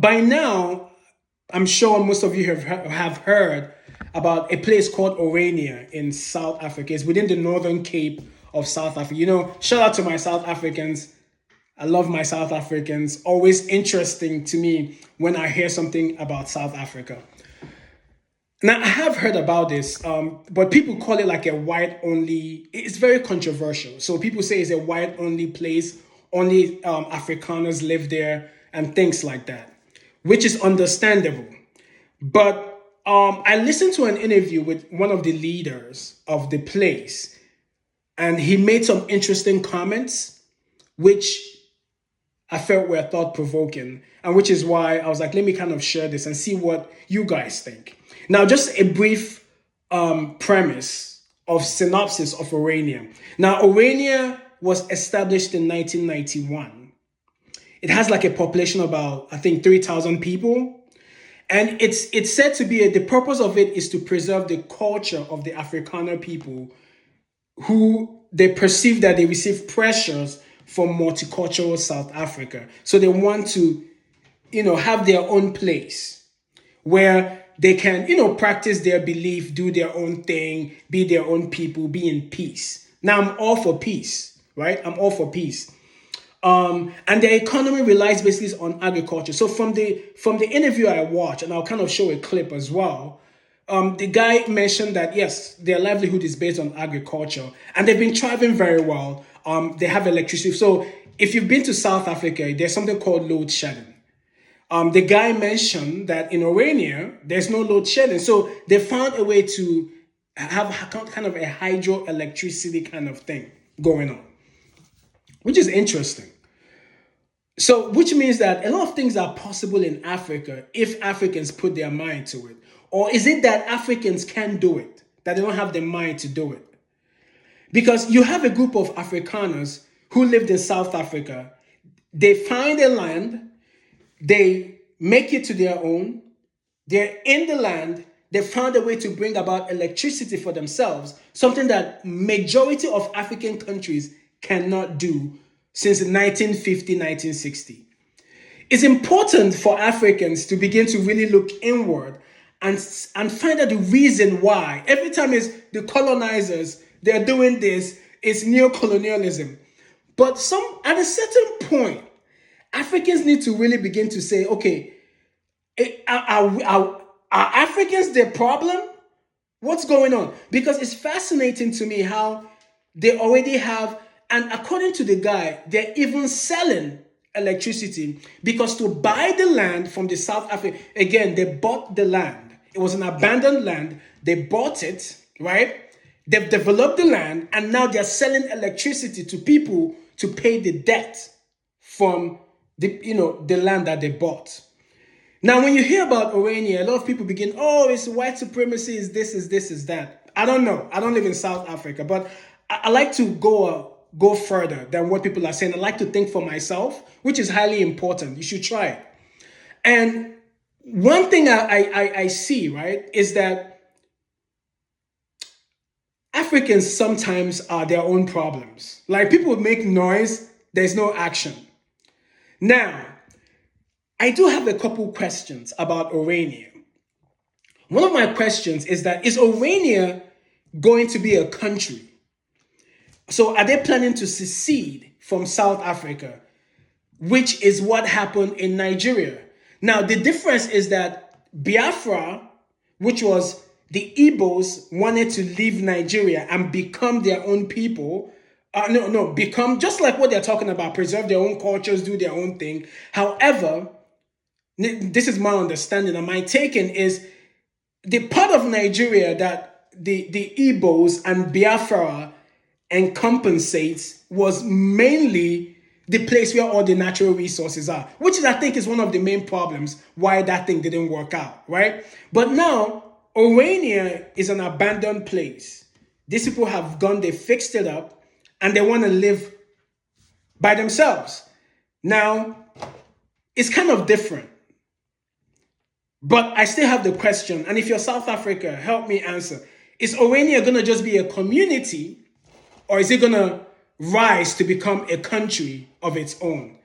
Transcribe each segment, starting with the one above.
By now, I'm sure most of you have heard about a place called Orania in South Africa. It's within the Northern Cape of South Africa. Shout out to my South Africans. I love my South Africans. Always interesting to me when I hear something about South Africa. Now, I have heard about this, but people call it like a white only. It's very controversial. So people say it's a white only place, only Afrikaners live there, and things like that, which is understandable. But I listened to an interview with one of the leaders of the place, and he made some interesting comments, which I felt were thought provoking, and which is why I was like, let me kind of share this and see what you guys think. Now, just a brief premise of synopsis of Orania. Now, Orania was established in 1991. It has like a population of about, I think, 3,000 people. And it's said to be, the purpose of it is to preserve the culture of the Afrikaner people who they perceive that they receive pressures from multicultural South Africa. So they want to, have their own place where they can, practice their belief, do their own thing, be their own people, be in peace. Now I'm all for peace, right? I'm all for peace. And their economy relies basically on agriculture. So from the interview I watched, and I'll kind of show a clip as well, the guy mentioned that yes, their livelihood is based on agriculture, and they've been thriving very well. They have electricity. So if you've been to South Africa, there's something called load shedding. The guy mentioned that in Orania, there's no load shedding. So they found a way to have kind of a hydroelectricity kind of thing going on, which is interesting. So, which means that a lot of things are possible in Africa if Africans put their mind to it. Or is it that Africans can do it, that they don't have the mind to do it? Because you have a group of Afrikaners who lived in South Africa. They find a land, they make it to their own, they're in the land, they found a way to bring about electricity for themselves, something that majority of African countries cannot do since 1950, 1960. It's important for Africans to begin to really look inward and find out the reason why. Every time it's the colonizers, they're doing this, it's neocolonialism. But at a certain point, Africans need to really begin to say, okay, are Africans the problem? What's going on? Because it's fascinating to me how they already have, and according to the guy, they're even selling electricity because to buy the land from the South Africa, again, they bought the land. It was an abandoned land. They bought it, right? They've developed the land, and now they're selling electricity to people to pay the debt from the land that they bought. Now, when you hear about Orania, a lot of people begin, oh, it's white supremacy, is this, is that. I don't know. I don't live in South Africa, but I like to go further than what people are saying. I like to think for myself, which is highly important. You should try it. And one thing I see, right, is that Africans sometimes are their own problems. Like people make noise, there's no action. Now, I do have a couple questions about Orania. One of my questions is Orania going to be a country? So are they planning to secede from South Africa, which is what happened in Nigeria? Now, the difference is that Biafra, which was the Igbos, wanted to leave Nigeria and become their own people. Become just like what they're talking about, preserve their own cultures, do their own thing. However, this is my understanding and my taking is the part of Nigeria that the Igbos and Biafra encompasses was mainly the place where all the natural resources are, which is, I think, is one of the main problems why that thing didn't work out, right? But now, Orania is an abandoned place. These people have gone, they fixed it up, and they want to live by themselves. Now, it's kind of different. But I still have the question, and if you're South Africa, help me answer. Is Orania going to just be a community, or is it going to rise to become a country of its own?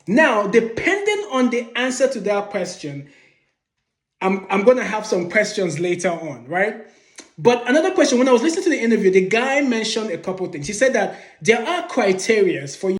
Now, depending on the answer to that question, I'm going to have some questions later on, right? But another question, when I was listening to the interview, the guy mentioned a couple of things. He said that there are criteria for